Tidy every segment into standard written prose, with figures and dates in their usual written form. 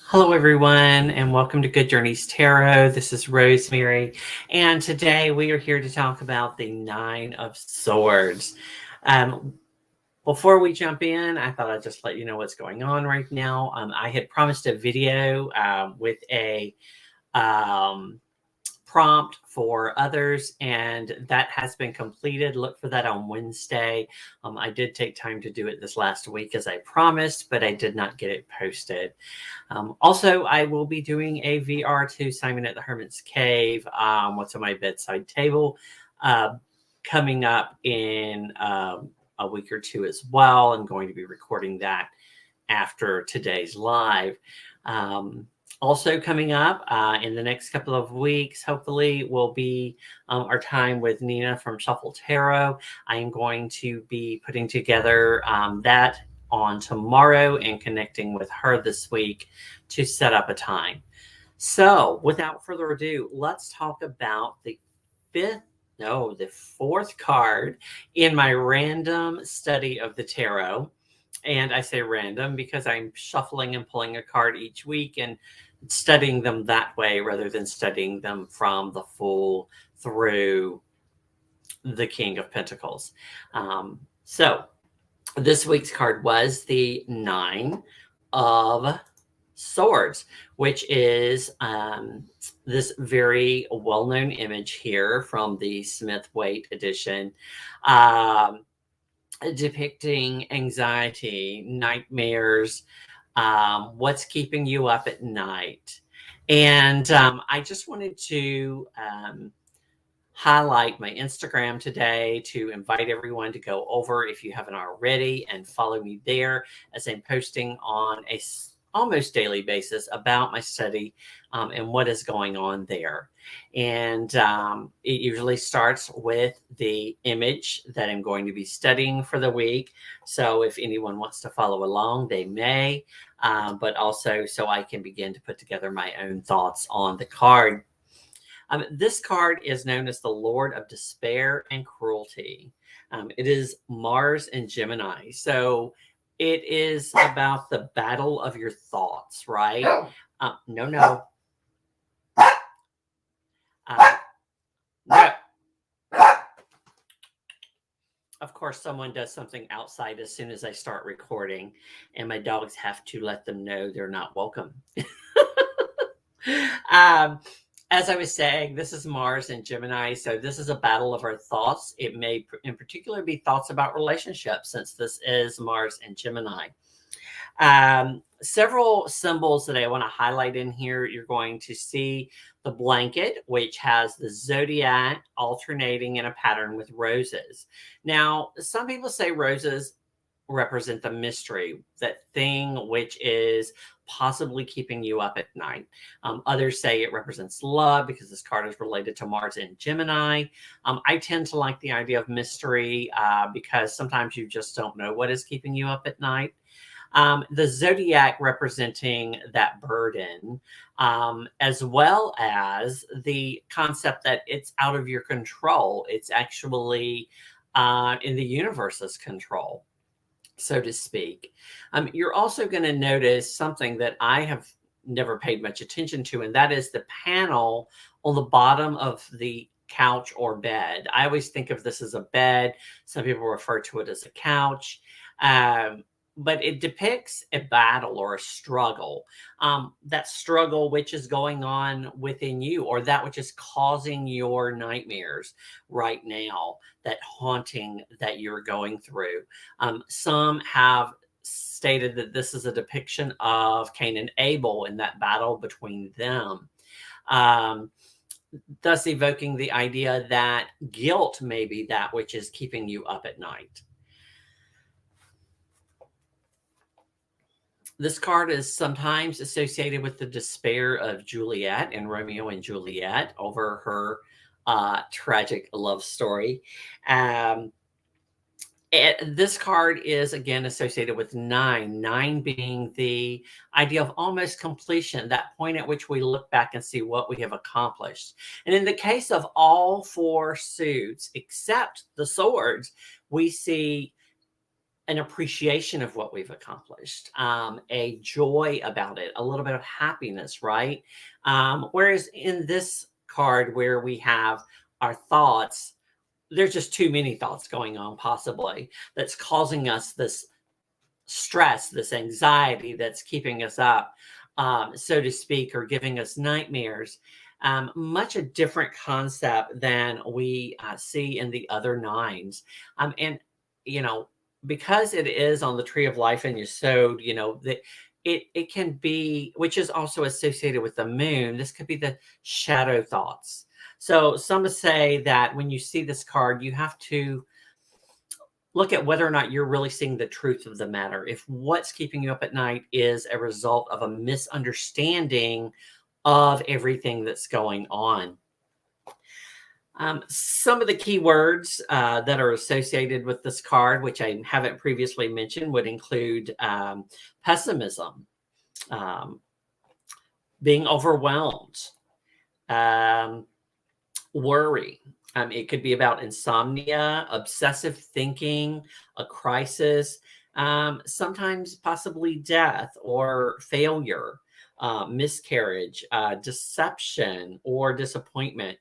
Hello, everyone, and welcome to Good Journeys Tarot. This is Rosemary, and today we are here to talk about the Nine of Swords. Um, Before we jump in, I thought I'd just let you know what's going on right now. I had promised a video with a um, prompt for others, and that has been completed. Look for that on Wednesday. I did take time to do it this last week as I promised, but I did not get it posted. Also, I will be doing a VR2 Simon at the Hermit's Cave, What's on My Bedside Table, uh, coming up in a week or two as well. I'm going to be recording that after today's live. Also coming up in the next couple of weeks, hopefully, will be our time with Nina from Shuffle Tarot. I am going to be putting together that on tomorrow and connecting with her this week to set up a time. So without further ado, let's talk about the fourth card in my random study of the tarot. And I say random because I'm shuffling and pulling a card each week and studying them that way rather than studying them from the Fool through the King of Pentacles. So this week's card was the Nine of Swords, which is this very well-known image here from the Smith Waite edition, depicting anxiety, nightmares, what's keeping you up at night. And I just wanted to highlight my Instagram today to invite everyone to go over, if you haven't already, and follow me there, as I'm posting on a almost daily basis about my study and what is going on there. And it usually starts with the image that I'm going to be studying for the week. So if anyone wants to follow along, they may, but also so I can begin to put together my own thoughts on the card. This card is known as the Lord of Despair and Cruelty. It is Mars and Gemini. So it is about the battle of your thoughts, right? No. No. Of course, someone does something outside as soon as I start recording, and my dogs have to let them know they're not welcome. As I was saying, this is Mars and Gemini, so this is a battle of our thoughts. It may, in particular, be thoughts about relationships, since this is Mars and Gemini. Several symbols that I want to highlight in here. You're going to see the blanket, which has the zodiac alternating in a pattern with roses. Now, some people say roses represent the mystery, that thing which is possibly keeping you up at night. Others say it represents love because this card is related to Mars and Gemini. I tend to like the idea of mystery because sometimes you just don't know what is keeping you up at night. The zodiac representing that burden, as well as the concept that it's out of your control. It's actually in the universe's control, so to speak. You're also going to notice something that I have never paid much attention to, and that is the panel on the bottom of the couch or bed. I always think of this as a bed. Some people refer to it as a couch. But it depicts a battle or a struggle, that struggle which is going on within you, or that which is causing your nightmares right now, that haunting that you're going through. Some have stated that this is a depiction of Cain and Abel in that battle between them. Thus evoking the idea that guilt may be that which is keeping you up at night. This card is sometimes associated with the despair of Juliet and Romeo and Juliet over her tragic love story. This card is again associated with nine being the idea of almost completion, that point at which we look back and see what we have accomplished. And in the case of all four suits, except the swords, we see an appreciation of what we've accomplished, a joy about it, a little bit of happiness, right? Whereas in this card, where we have our thoughts, there's just too many thoughts going on, possibly, that's causing us this stress, this anxiety that's keeping us up, so to speak, or giving us nightmares. Much a different concept than we see in the other nines. And, you know, because it is on the tree of life and Yesod, you know, that it can be, which is also associated with the moon. This could be the shadow thoughts. So some say that when you see this card, you have to look at whether or not you're really seeing the truth of the matter. If what's keeping you up at night is a result of a misunderstanding of everything that's going on. Some of the key words that are associated with this card, which I haven't previously mentioned, would include pessimism, being overwhelmed, worry. It could be about insomnia, obsessive thinking, a crisis, sometimes possibly death or failure, miscarriage, deception, or disappointment.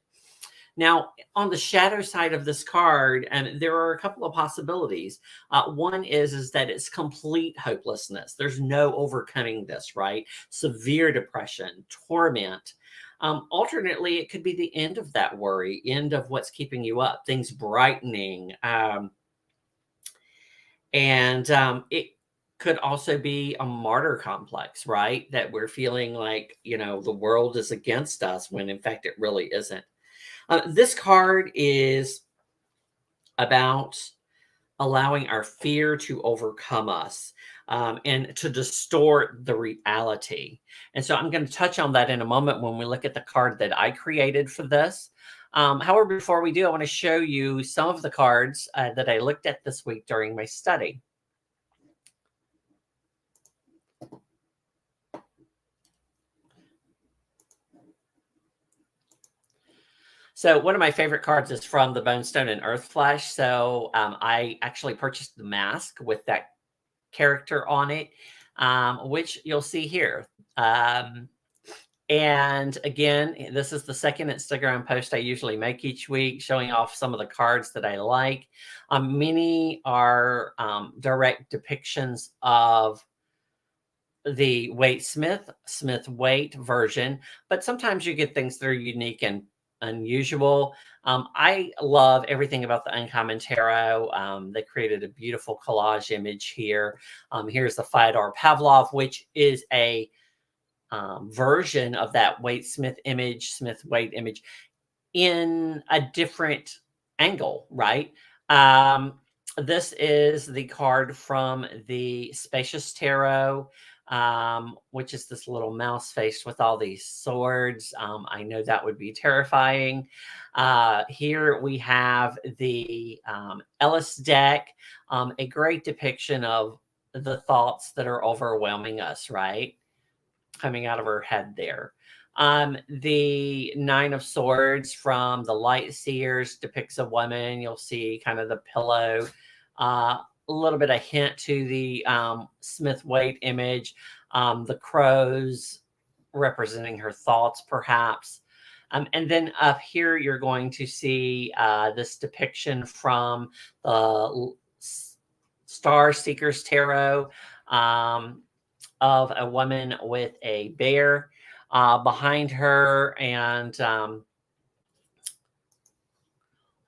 Now, on the shadow side of this card, and there are a couple of possibilities. One is that it's complete hopelessness. There's no overcoming this, right? Severe depression, torment. Alternately, it could be the end of that worry, end of what's keeping you up, things brightening. And it could also be a martyr complex, right? That we're feeling like, you know, the world is against us when in fact it really isn't. This card is about allowing our fear to overcome us, and to distort the reality. And so I'm going to touch on that in a moment when we look at the card that I created for this. However, before we do, I want to show you some of the cards that I looked at this week during my study. So one of my favorite cards is from the Bone Stone and Earth Flesh. So I actually purchased the mask with that character on it, which you'll see here. And again, this is the second Instagram post I usually make each week, showing off some of the cards that I like. Many are direct depictions of the Waite Smith Waite version, but sometimes you get things that are unique and unusual. I love everything about the Uncommon Tarot. They created a beautiful collage image here. Here's the Fyodor Pavlov, which is a version of that Waite Smith Waite image in a different angle, right? This is the card from the Spacious Tarot, which is this little mouse face with all these swords. I know that would be terrifying. Here we have the Ellis deck, a great depiction of the thoughts that are overwhelming us, right? Coming out of her head there. The Nine of Swords from the Light Seers depicts a woman. You'll see kind of the pillow, a little bit of hint to the Smith Waite image, the crows representing her thoughts, perhaps. And then up here, you're going to see this depiction from the Star Seekers Tarot, of a woman with a bear behind her. And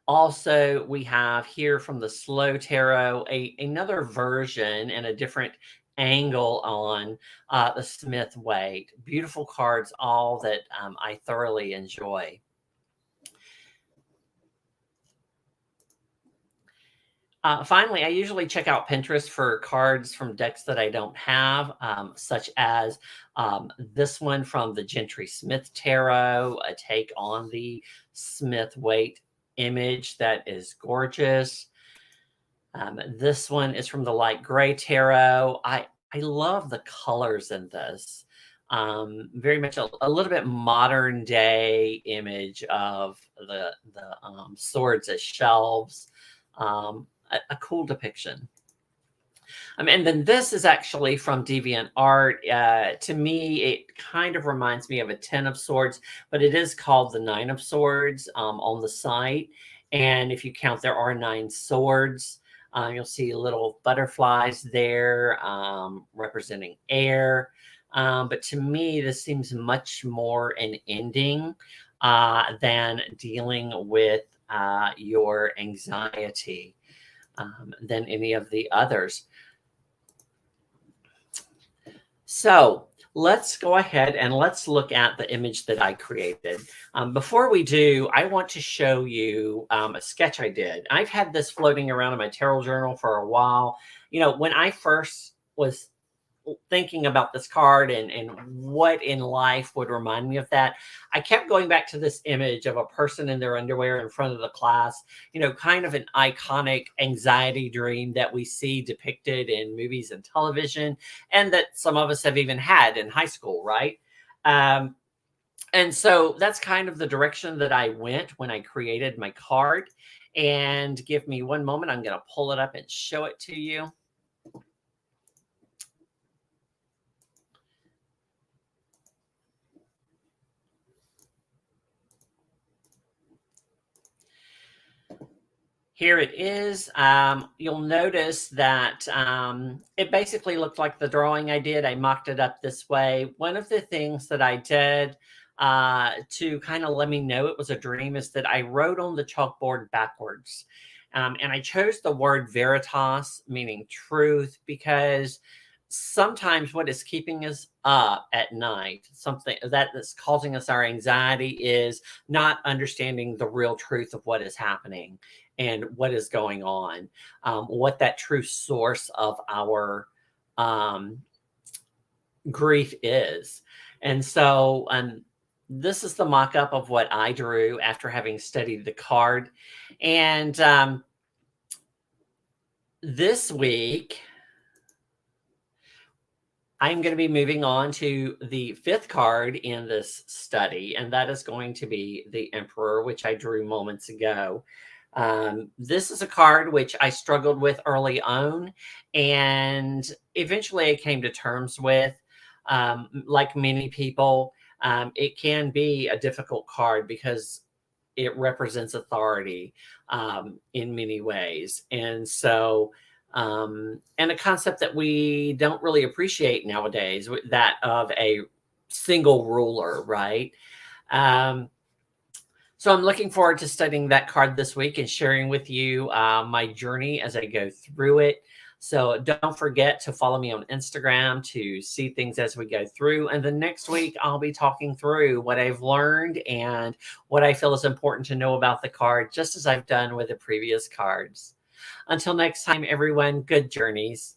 also we have here from the Slow Tarot, another version and a different angle on the Smith Waite. Beautiful cards, all that I thoroughly enjoy. Finally, I usually check out Pinterest for cards from decks that I don't have, such as this one from the Gentry Smith Tarot, a take on the Smith Waite image that is gorgeous. This one is from the Light Gray Tarot. I love the colors in this. Very much a little bit modern day image of the swords as shelves. A cool depiction. And then this is actually from DeviantArt. To me, it kind of reminds me of a 10 of swords, but it is called the 9 of swords on the site. And if you count, there are 9 swords. You'll see little butterflies there representing air. But to me, this seems much more an ending than dealing with your anxiety than any of the others. So let's go ahead and let's look at the image that I created. Before we do, I want to show you a sketch I did. I've had this floating around in my tarot journal for a while. You know, when I first was thinking about this card and what in life would remind me of that, I kept going back to this image of a person in their underwear in front of the class, you know, kind of an iconic anxiety dream that we see depicted in movies and television, and that some of us have even had in high school, right? And so that's kind of the direction that I went when I created my card. And give me one moment, I'm going to pull it up and show it to you. Here it is. You'll notice that it basically looked like the drawing I did. I mocked it up this way. One of the things that I did to kind of let me know it was a dream is that I wrote on the chalkboard backwards. And I chose the word veritas, meaning truth, because sometimes what is keeping us up at night, something that's causing us our anxiety, is not understanding the real truth of what is happening and what is going on, what that true source of our grief is. And so this is the mock-up of what I drew after having studied the card. And this week, I'm going to be moving on to the 5th card in this study, and that is going to be the Emperor, which I drew moments ago. This is a card which I struggled with early on, and eventually I came to terms with. Like many people, it can be a difficult card because it represents authority in many ways. And so, and a concept that we don't really appreciate nowadays, that of a single ruler, right? So I'm looking forward to studying that card this week and sharing with you my journey as I go through it. So don't forget to follow me on Instagram to see things as we go through. And the next week, I'll be talking through what I've learned and what I feel is important to know about the card, just as I've done with the previous cards. Until next time, everyone, good journeys.